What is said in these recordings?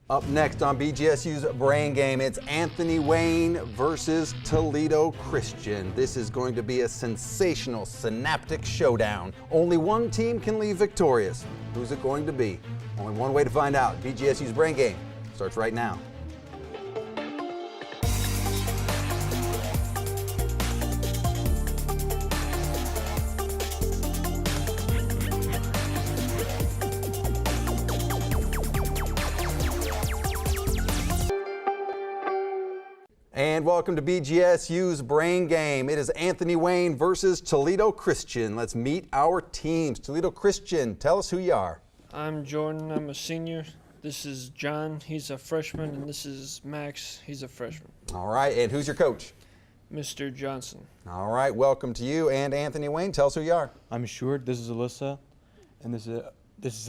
Up next on BGSU's Brain Game, it's Anthony Wayne versus Toledo Christian. This is going to be a sensational synaptic showdown. Only one team can leave victorious. Who's it going to be? Only one way to find out. BGSU's Brain Game starts right now. And welcome to BGSU's Brain Game. It is Anthony Wayne versus Toledo Christian. Let's meet our teams. Toledo Christian, tell us who you are. I'm Jordan, I'm a senior. This is John, he's a freshman, and this is Max, he's a freshman. All right, and who's your coach? Mr. Johnson. All right, welcome to you and Anthony Wayne. Tell us who you are. I'm Short, this is Alyssa, and this is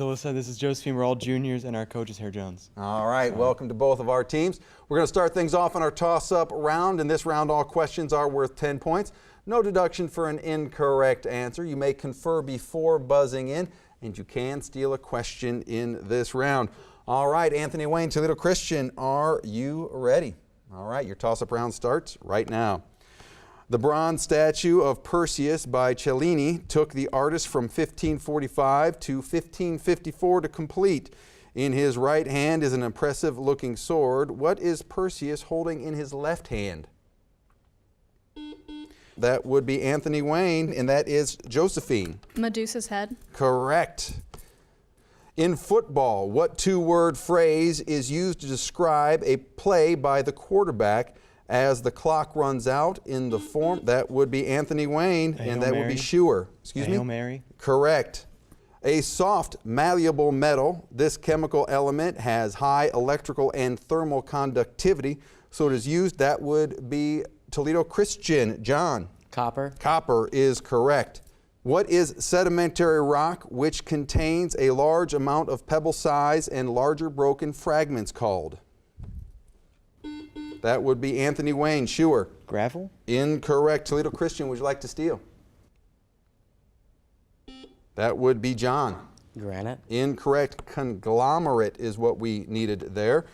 Alyssa, this is Josephine. We're all juniors, and our coach is Herr Jones. All right, welcome to both of our teams. We're going to start things off on our toss-up round. In this round, all questions are worth 10 points. No deduction for an incorrect answer. You may confer before buzzing in, and you can steal a question in this round. All right, Anthony Wayne, Toledo Christian, are you ready? All right, your toss-up round starts right now. The bronze statue of Perseus by Cellini took the artist from 1545 to 1554 to complete. In his right hand is an impressive-looking sword. What is Perseus holding in his left hand? That would be Anthony Wayne, and that is Josephine. Medusa's head. Correct. In football, what two-word phrase is used to describe a play by the quarterback as the clock runs out in the form? That would be Anthony Wayne, and that would be Schuer. Excuse me? Hail Mary. Correct. A soft, malleable metal, this chemical element has high electrical and thermal conductivity, so it is used. That would be Toledo Christian. John. Copper. Copper is correct. What is sedimentary rock which contains a large amount of pebble size and larger broken fragments called? That would be Anthony Wayne. Schuer. Gravel. Incorrect. Toledo Christian, would you like to steal? That would be John. Granite. Incorrect. Conglomerate is what we needed there.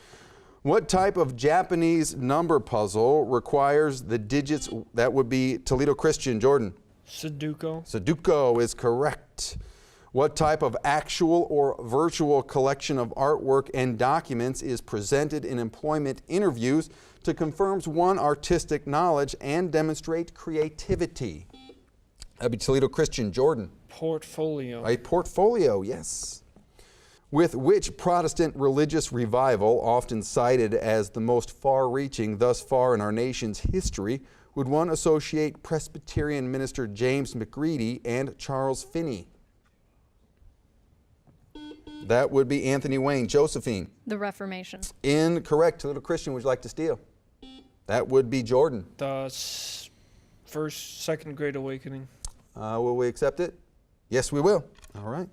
What type of Japanese number puzzle requires the digits? That would be Toledo Christian. Jordan. Sudoku. Sudoku is correct. What type of actual or virtual collection of artwork and documents is presented in employment interviews to confirm one artistic knowledge and demonstrate creativity? That'd be Toledo Christian. Jordan. Portfolio. A portfolio, yes. With which Protestant religious revival, often cited as the most far-reaching thus far in our nation's history, would one associate Presbyterian minister James McGready and Charles Finney? That would be Anthony Wayne. Josephine. The Reformation. Incorrect. Toledo Christian, would you like to steal? That would be Jordan. The second Great Awakening. Will we accept it? Yes, we will. All right.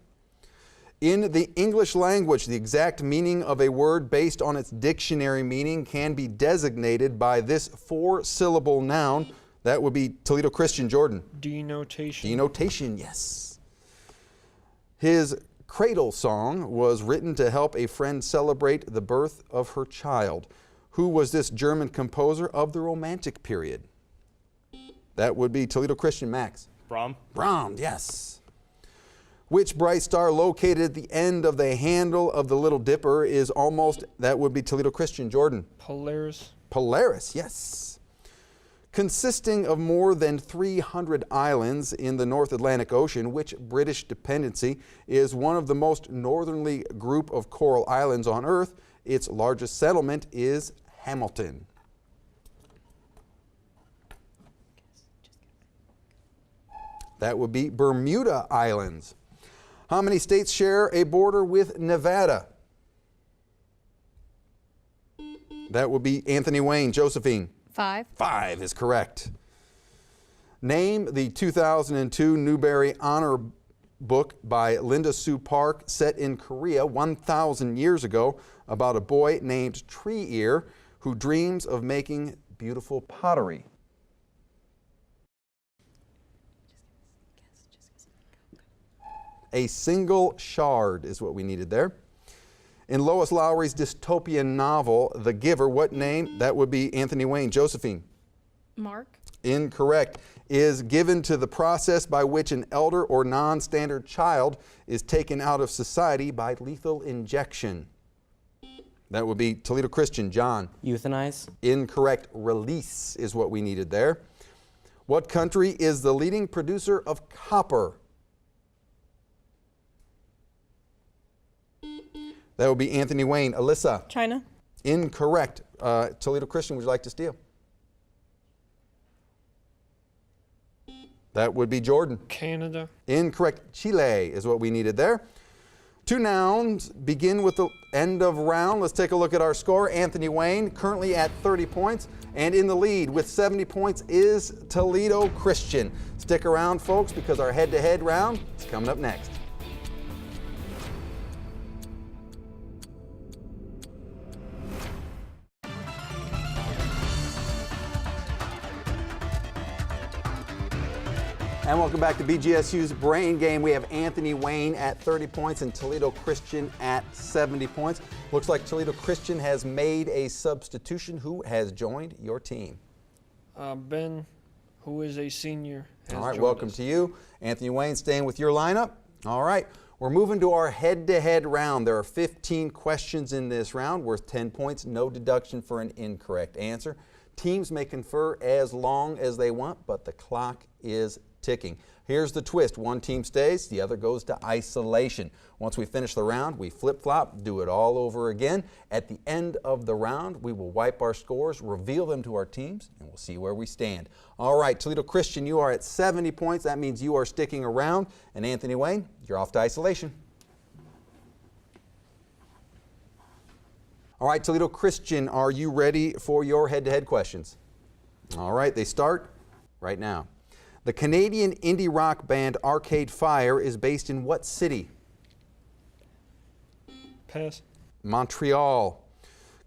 In the English language, the exact meaning of a word based on its dictionary meaning can be designated by this four-syllable noun. That would be Toledo Christian. Jordan. Denotation. Denotation, yes. His cradle song was written to help a friend celebrate the birth of her child. Who was this German composer of the Romantic period? That would be Toledo Christian. Max. Brahms. Brahms, yes. Which bright star located at the end of the handle of the Little Dipper is almost, that would be Toledo Christian. Jordan. Polaris. Polaris, yes. Consisting of more than 300 islands in the North Atlantic Ocean, which British dependency is one of the most northerly group of coral islands on Earth? Its largest settlement is Hamilton. That would be Bermuda Islands. How many states share a border with Nevada? That would be Anthony Wayne. Josephine. 5. 5 is correct. Name the 2002 Newbery Honor book by Linda Sue Park, set in Korea 1,000 years ago, about a boy named Tree Ear who dreams of making beautiful pottery. A single shard is what we needed there. In Lois Lowry's dystopian novel, The Giver, what name? That would be Anthony Wayne. Josephine. Mark. Incorrect. Is given to the process by which an elder or non-standard child is taken out of society by lethal injection. That would be Toledo Christian. John. Euthanize. Incorrect. Release is what we needed there. What country is the leading producer of copper? That would be Anthony Wayne. Alyssa. China. Incorrect. Toledo Christian, would you like to steal? That would be Jordan. Canada. Incorrect. Chile is what we needed there. Two nouns begin with the end of round. Let's take a look at our score. Anthony Wayne currently at 30 points, and in the lead with 70 points is Toledo Christian. Stick around, folks, because our head-to-head round is coming up next. And welcome back to BGSU's Brain Game. We have Anthony Wayne at 30 points and Toledo Christian at 70 points. Looks like Toledo Christian has made a substitution. Who has joined your team? Ben, who is a senior, has All right, joined welcome us. to you. Anthony Wayne staying with your lineup. All right, we're moving to our head-to-head round. There are 15 questions in this round worth 10 points, no deduction for an incorrect answer. Teams may confer as long as they want, but the clock is ticking. Here's the twist. One team stays, the other goes to isolation. Once we finish the round, we flip-flop, do it all over again. At the end of the round, we will wipe our scores, reveal them to our teams, and we'll see where we stand. All right, Toledo Christian, you are at 70 points. That means you are sticking around. And Anthony Wayne, you're off to isolation. All right, Toledo Christian, are you ready for your head-to-head questions? All right, they start right now. The Canadian indie rock band Arcade Fire is based in what city? Pass. Montreal.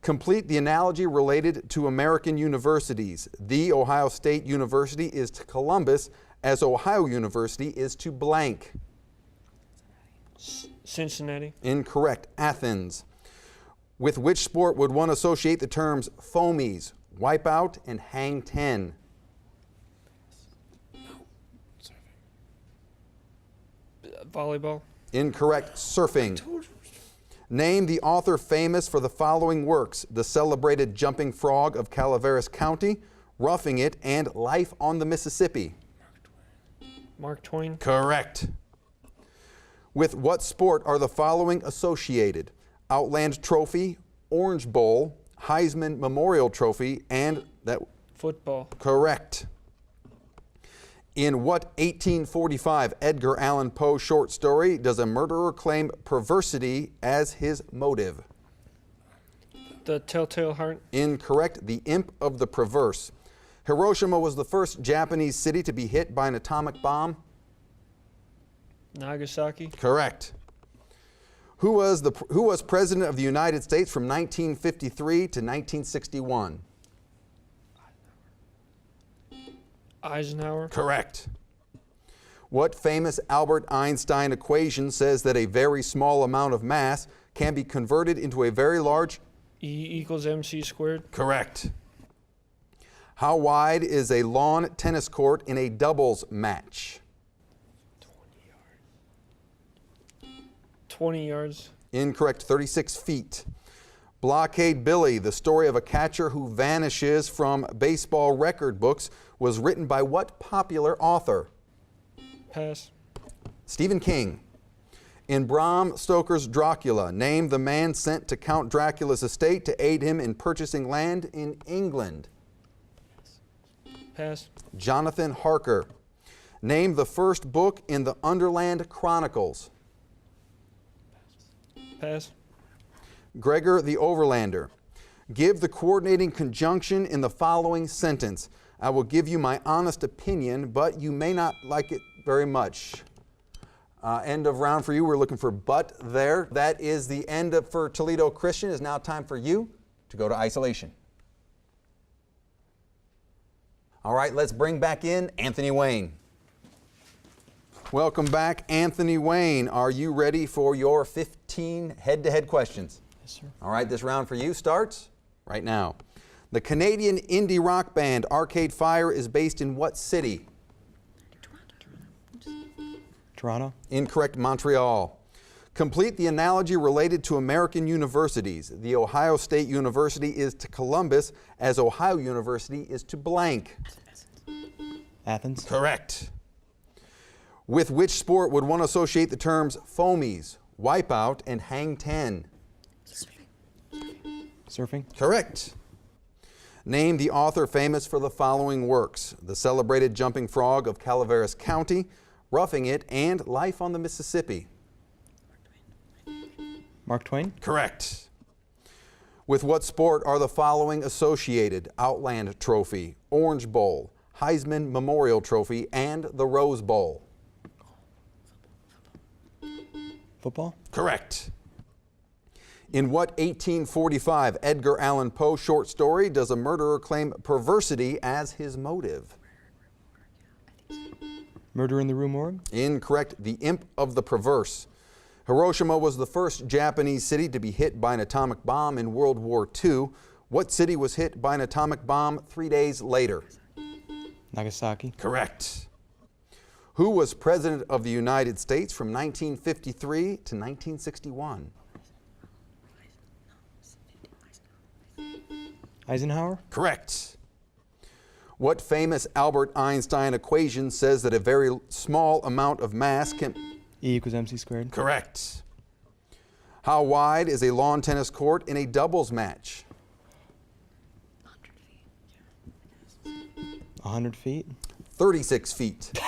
Complete the analogy related to American universities. The Ohio State University is to Columbus as Ohio University is to blank. Cincinnati. Incorrect. Athens. With which sport would one associate the terms foamies, wipeout, and hang 10? Volleyball. Incorrect. Surfing. Name the author famous for the following works: The Celebrated Jumping Frog of Calaveras County, Roughing It, and Life on the Mississippi. Mark Twain. Correct. With what sport are the following associated? Outland Trophy, Orange Bowl, Heisman Memorial Trophy, and that... Football. Correct. In what 1845 Edgar Allan Poe short story does a murderer claim perversity as his motive? The Telltale Heart. Incorrect. The Imp of the Perverse. Hiroshima was the first Japanese city to be hit by an atomic bomb. Nagasaki. Correct. Who was President of the United States from 1953 to 1961? Eisenhower. Correct. What famous Albert Einstein equation says that a very small amount of mass can be converted into a very large? E = mc squared. Correct. How wide is a lawn tennis court in a doubles match? 20 yards. Incorrect. 36 feet. Blockade Billy, the story of a catcher who vanishes from baseball record books, was written by what popular author? Pass. Stephen King. In Bram Stoker's Dracula, name the man sent to Count Dracula's estate to aid him in purchasing land in England. Pass. Jonathan Harker. Name the first book in the Underland Chronicles. Pass. Gregor the Overlander. Give the coordinating conjunction in the following sentence. I will give you my honest opinion, but you may not like it very much. End of round for you. We're looking for but there. That is the end for Toledo Christian. It's now time for you to go to isolation. All right, let's bring back in Anthony Wayne. Welcome back, Anthony Wayne. Are you ready for your 15 head-to-head questions? Yes, sir. All right, this round for you starts right now. The Canadian indie rock band Arcade Fire is based in what city? Toronto. Incorrect, Montreal. Complete the analogy related to American universities. The Ohio State University is to Columbus as Ohio University is to blank. Athens. Correct. With which sport would one associate the terms foamies, wipeout, and hang 10? Surfing. Correct. Name the author famous for the following works: The Celebrated Jumping Frog of Calaveras County, Roughing It, and Life on the Mississippi. Mark Twain. Correct. With what sport are the following associated? Outland Trophy, Orange Bowl, Heisman Memorial Trophy, and the Rose Bowl. Football. Correct. In what 1845 Edgar Allan Poe short story does a murderer claim perversity as his motive? Murder in the Rue Morgue. Incorrect. The Imp of the Perverse. Hiroshima was the first Japanese city to be hit by an atomic bomb in World War II. What city was hit by an atomic bomb 3 days later? Nagasaki. Correct. Who was President of the United States from 1953 to 1961? Eisenhower. Correct. What famous Albert Einstein equation says that a very small amount of mass can... E equals mc squared. Correct. How wide is a lawn tennis court in a doubles match? 100 feet. 36 feet.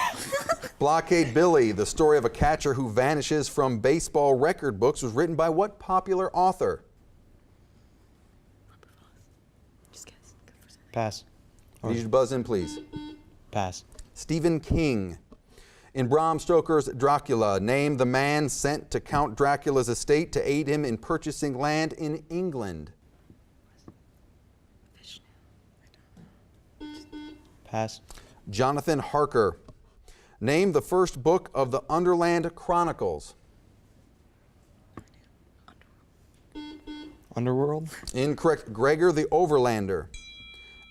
Blockade Billy, the story of a catcher who vanishes from baseball record books, was written by what popular author? Pass. I need you to buzz in, please. Pass. Stephen King. In Bram Stoker's Dracula, name the man sent to Count Dracula's estate to aid him in purchasing land in England. Pass. Jonathan Harker. Name the first book of the Underland Chronicles. Underworld. Incorrect. Gregor the Overlander.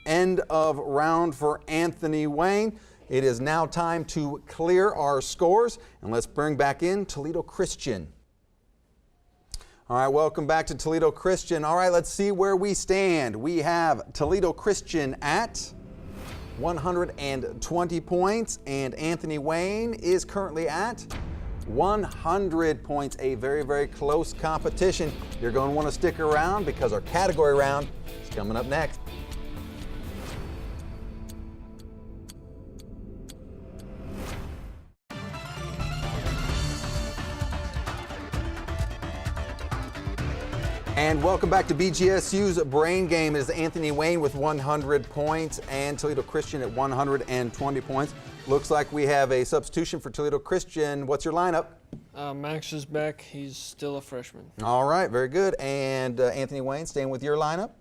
End of round for Anthony Wayne. It is now time to clear our scores, and let's bring back in Toledo Christian. All right, welcome back to Toledo Christian. All right, let's see where we stand. We have Toledo Christian at 120 points, and Anthony Wayne is currently at 100 points. A very, very close competition. You're going to want to stick around because our category round is coming up next. And welcome back to BGSU's Brain Game. It is Anthony Wayne with 100 points and Toledo Christian at 120 points. Looks like we have a substitution for Toledo Christian. What's your lineup? Max is back. He's still a freshman. All right, very good. And Anthony Wayne, staying with your lineup?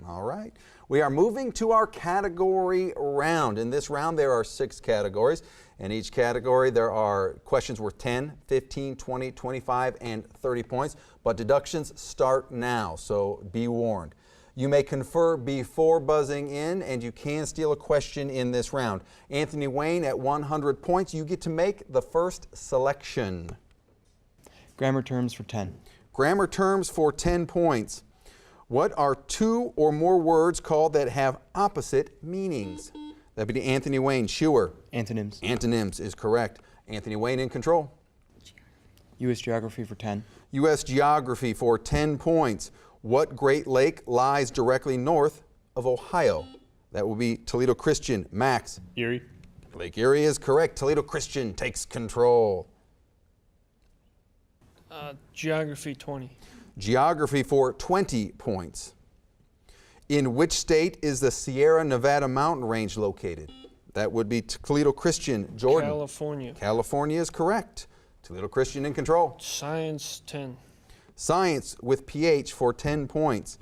All right. We are moving to our category round. In this round, there are 6 categories. In each category, there are questions worth 10, 15, 20, 25, and 30 points. But deductions start now, so be warned. You may confer before buzzing in, and you can steal a question in this round. Anthony Wayne, at 100 points, you get to make the first selection. Grammar terms for 10. Grammar terms for 10 points. What are 2 or more words called that have opposite meanings? That'd be Anthony Wayne. Sure. Antonyms. Antonyms is correct. Anthony Wayne in control. U.S. geography for 10. U.S. geography for 10 points. What Great Lake lies directly north of Ohio? That will be Toledo Christian. Max. Erie. Lake Erie is correct. Toledo Christian takes control. Geography 20. Geography for 20 points. In which state is the Sierra Nevada mountain range located? That would be Toledo Christian. Jordan. California. California is correct. Toledo Christian in control. Science 10. Science with PH for 10 points.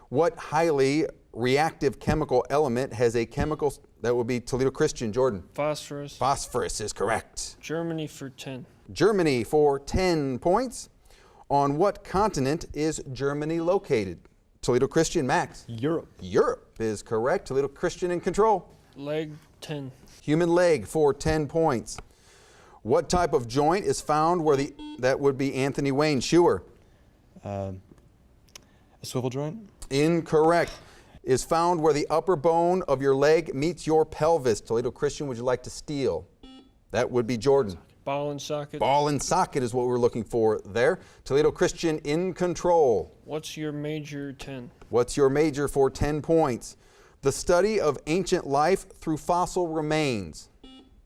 What highly reactive chemical element has a chemical, that would be Toledo Christian. Jordan. Phosphorus. Phosphorus is correct. Germany for 10. Germany for 10 points. On what continent is Germany located? Toledo Christian, Max. Europe. Europe is correct. Toledo Christian in control. Leg 10. Human leg for 10 points. What type of joint is found where that would be Anthony Wayne, Schuer? A swivel joint. Incorrect. Is found where the upper bone of your leg meets your pelvis. Toledo Christian, would you like to steal? That would be Jordan. Ball and socket. Ball and socket is what we're looking for there. Toledo Christian in control. What's your major 10? What's your major for 10 points? The study of ancient life through fossil remains.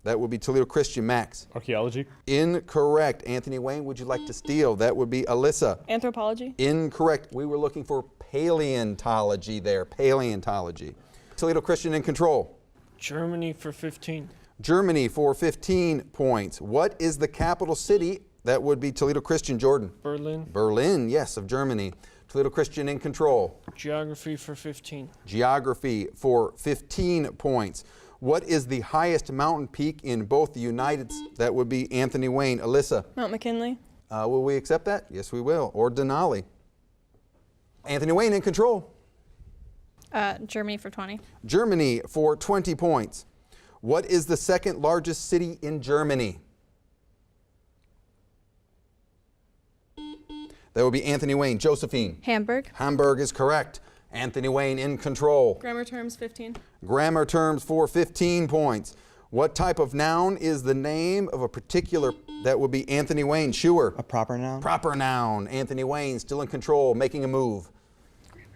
That would be Toledo Christian, Max. Archaeology. Incorrect. Anthony Wayne, would you like to steal? That would be Alyssa. Anthropology. Incorrect. We were looking for paleontology there. Paleontology. Toledo Christian in control. Germany for 15. Germany for 15 points. What is the capital city? That would be Toledo Christian, Jordan. Berlin. Berlin, yes, of Germany. Toledo Christian in control. Geography for 15. Geography for 15 points. What is the highest mountain peak in both the United States? That would be Anthony Wayne. Alyssa. Mount McKinley. Will we accept that? Yes, we will. Or Denali. Anthony Wayne in control. Germany for 20. Germany for 20 points. What is the second largest city in Germany? That would be Anthony Wayne. Josephine. Hamburg. Hamburg is correct. Anthony Wayne in control. Grammar terms 15. Grammar terms for 15 points. What type of noun is the name of a particular? That would be Anthony Wayne. Schuer. A proper noun. Proper noun. Anthony Wayne still in control, making a move.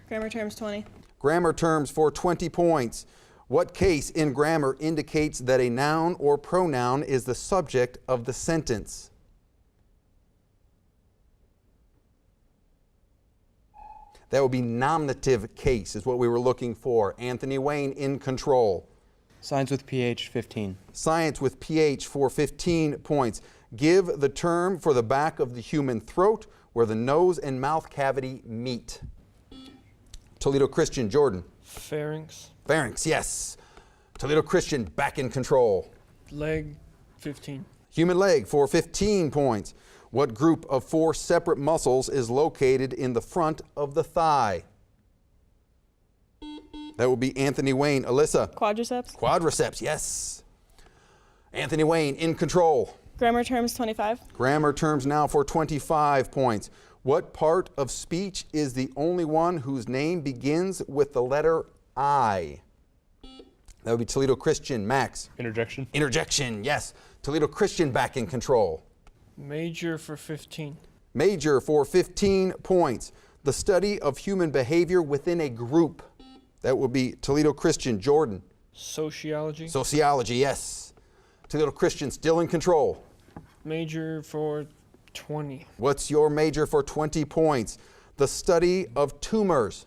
Grammar terms 20. Grammar terms for 20 points. What case in grammar indicates that a noun or pronoun is the subject of the sentence? That would be nominative case is what we were looking for. Anthony Wayne in control. Science with PH 15. Science with PH for 15 points. Give the term for the back of the human throat where the nose and mouth cavity meet. Toledo Christian, Jordan. Pharynx. Pharynx, yes. Toledo Christian back in control. Leg 15. Human leg for 15 points. What group of 4 separate muscles is located in the front of the thigh? That will be Anthony Wayne. Alyssa. Quadriceps. Quadriceps, yes. Anthony Wayne in control. Grammar terms 25. Grammar terms now for 25 points. What part of speech is the only one whose name begins with the letter I? That would be Toledo Christian. Max. Interjection. Interjection, yes. Toledo Christian back in control. Major for 15. Major for 15 points. The study of human behavior within a group. That would be Toledo Christian. Jordan. Sociology. Sociology, yes. Toledo Christian still in control. Major for 20. What's your major for 20 points? The study of tumors.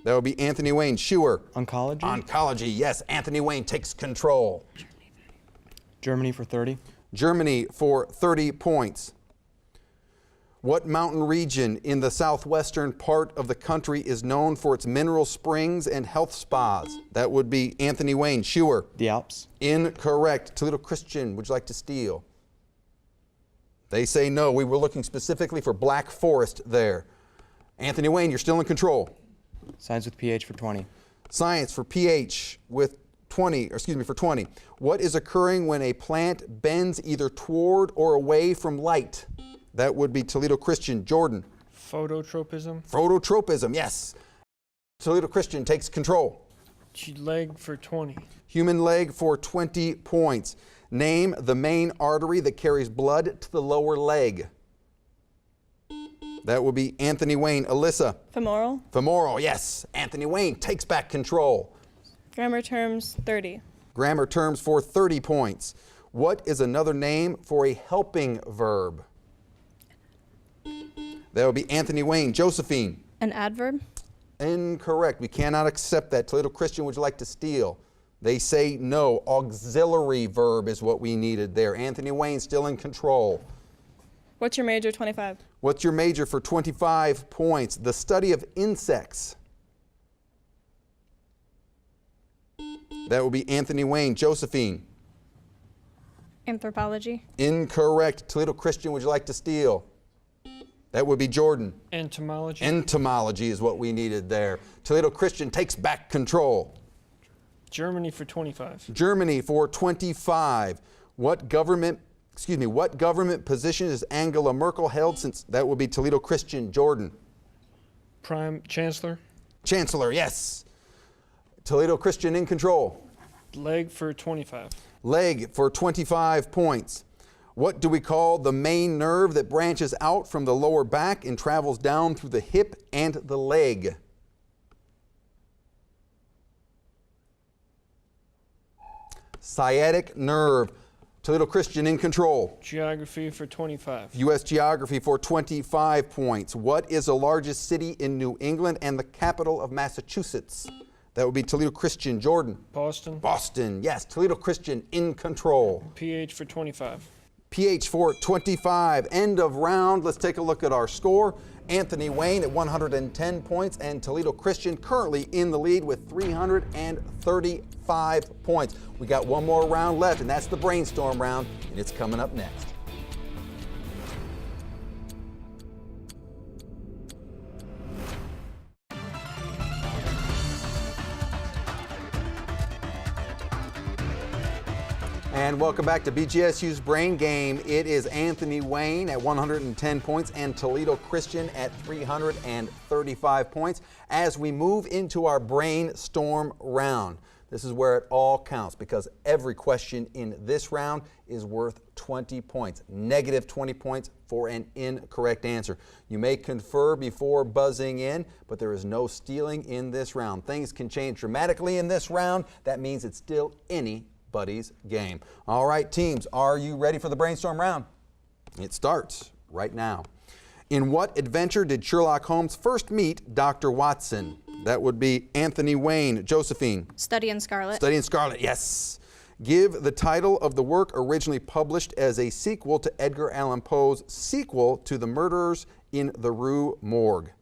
That would be Anthony Wayne. Schuer. Oncology. Oncology, yes. Anthony Wayne takes control. Germany for 30. Germany for 30 points. What mountain region in the southwestern part of the country is known for its mineral springs and health spas? That would be Anthony Wayne. Schuer. The Alps. Incorrect. Toledo Christian, would you like to steal? They say no. We were looking specifically for Black Forest there. Anthony Wayne, you're still in control. Science with PH for 20. Science for PH with 20, for 20. What is occurring when a plant bends either toward or away from light? That would be Toledo Christian. Jordan. Phototropism. Phototropism, yes. Toledo Christian takes control. Leg for 20. Human leg for 20 points. Name the main artery that carries blood to the lower leg. That would be Anthony Wayne. Alyssa. Femoral. Femoral, yes. Anthony Wayne takes back control. Grammar terms 30. Grammar terms for 30 points. What is another name for a helping verb? That would be Anthony Wayne. Josephine. An adverb. Incorrect. We cannot accept that. Toledo Christian, would you like to steal? They say no. Auxiliary verb is what we needed there. Anthony Wayne still in control. What's your major 25? What's your major for 25 points? The study of insects. That will be Anthony Wayne. Josephine. Anthropology. Incorrect. Toledo Christian, would you like to steal? That would be Jordan. Entomology. Entomology is what we needed there. Toledo Christian takes back control. Germany for 25. Germany for 25. What government position has Angela Merkel held since? That would be Toledo Christian. Jordan. Prime Chancellor. Chancellor, yes. Toledo Christian in control. Leg for 25. Leg for 25 points. What do we call the main nerve that branches out from the lower back and travels down through the hip and the leg? Sciatic nerve. Toledo Christian in control. Geography for 25. U.S. Geography for 25 points. What is the largest city in New England and the capital of Massachusetts? That would be Toledo Christian. Jordan. Boston. Boston, yes. Toledo Christian in control. PH for 25. PH for 25. End of round. Let's take a look at our score. Anthony Wayne at 110 points and Toledo Christian currently in the lead with 335 points. We got one more round left, and that's the brainstorm round, and it's coming up next. And welcome back to BGSU's Brain Game. It is Anthony Wayne at 110 points and Toledo Christian at 335 points as we move into our brainstorm round. This is where it all counts because every question in this round is worth 20 points, negative 20 points for an incorrect answer. You may confer before buzzing in, but there is no stealing in this round. Things can change dramatically in this round. That means it's still anybody's game. All right, teams, are you ready for the brainstorm round? It starts right now. In what adventure did Sherlock Holmes first meet Dr. Watson? That would be Anthony Wayne. Josephine. Study in Scarlet. Study in Scarlet, yes. Give the title of the work originally published as a sequel to Edgar Allan Poe's sequel to The Murderers in the Rue Morgue.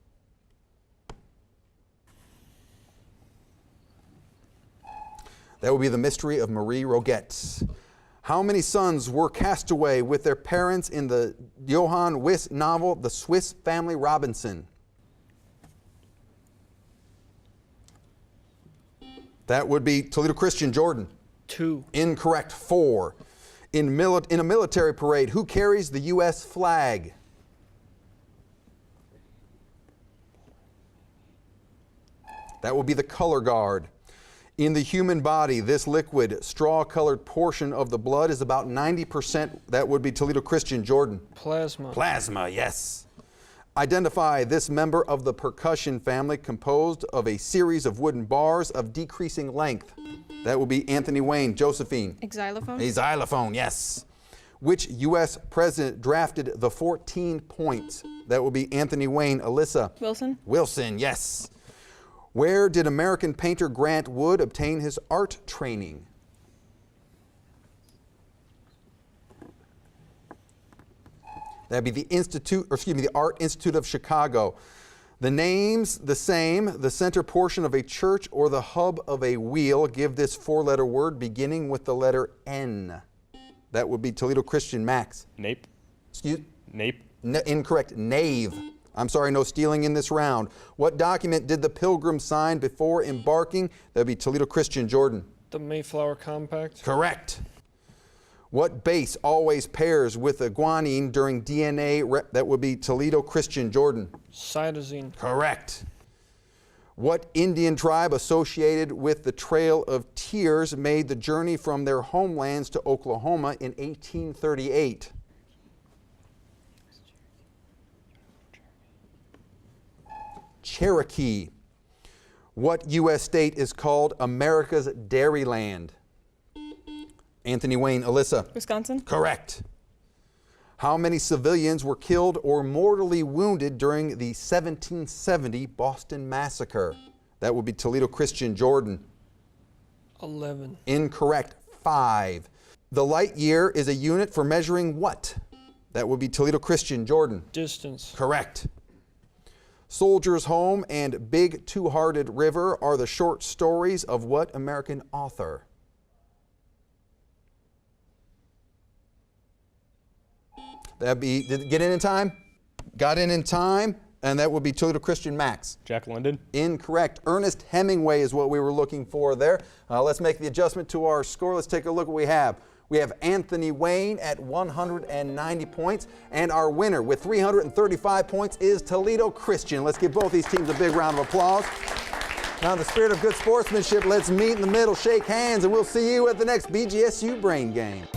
That would be The Mystery of Marie Roget. How many sons were cast away with their parents in the Johann Wyss novel, The Swiss Family Robinson? That would be Toledo Christian. Jordan. 2. Incorrect. 4. In a military parade, who carries the U.S. flag? That would be the color guard. In the human body, this liquid, straw-colored portion of the blood is about 90%. That would be Toledo Christian. Jordan. Plasma. Plasma, yes. Identify this member of the percussion family composed of a series of wooden bars of decreasing length. That would be Anthony Wayne. Josephine. A xylophone. A xylophone, yes. Which U.S. president drafted the 14 points? That would be Anthony Wayne. Alyssa. Wilson. Wilson, yes. Where did American painter Grant Wood obtain his art training? That'd be the Art Institute of Chicago. The names the same, the center portion of a church or the hub of a wheel. Give this 4-letter word beginning with the letter N. That would be Toledo Christian. Max. Nape. Excuse? Nape. Incorrect. Nave. I'm sorry, no stealing in this round. What document did the Pilgrims sign before embarking? That'd be Toledo Christian. Jordan. The Mayflower Compact. Correct. What base always pairs with a guanine during DNA? That would be Toledo Christian. Jordan. Cytosine. Correct. What Indian tribe associated with the Trail of Tears made the journey from their homelands to Oklahoma in 1838? Cherokee. What U.S. state is called America's Dairyland? Anthony Wayne. Alyssa. Wisconsin. Correct. How many civilians were killed or mortally wounded during the 1770 Boston Massacre? That would be Toledo Christian. Jordan. 11. Incorrect. 5. The light year is a unit for measuring what? That would be Toledo Christian. Jordan. Distance. Correct. Soldier's Home and Big Two-Hearted River are the short stories of what American author? That'd be, did it get in time? Got in time, and that would be Toledo Christian Max. Jack London. Incorrect. Ernest Hemingway is what we were looking for there. Let's make the adjustment to our score. Let's take a look at what we have. We have Anthony Wayne at 190 points, and our winner with 335 points is Toledo Christian. Let's give both these teams a big round of applause. Now, in the spirit of good sportsmanship, let's meet in the middle, shake hands, and we'll see you at the next BGSU Brain Game.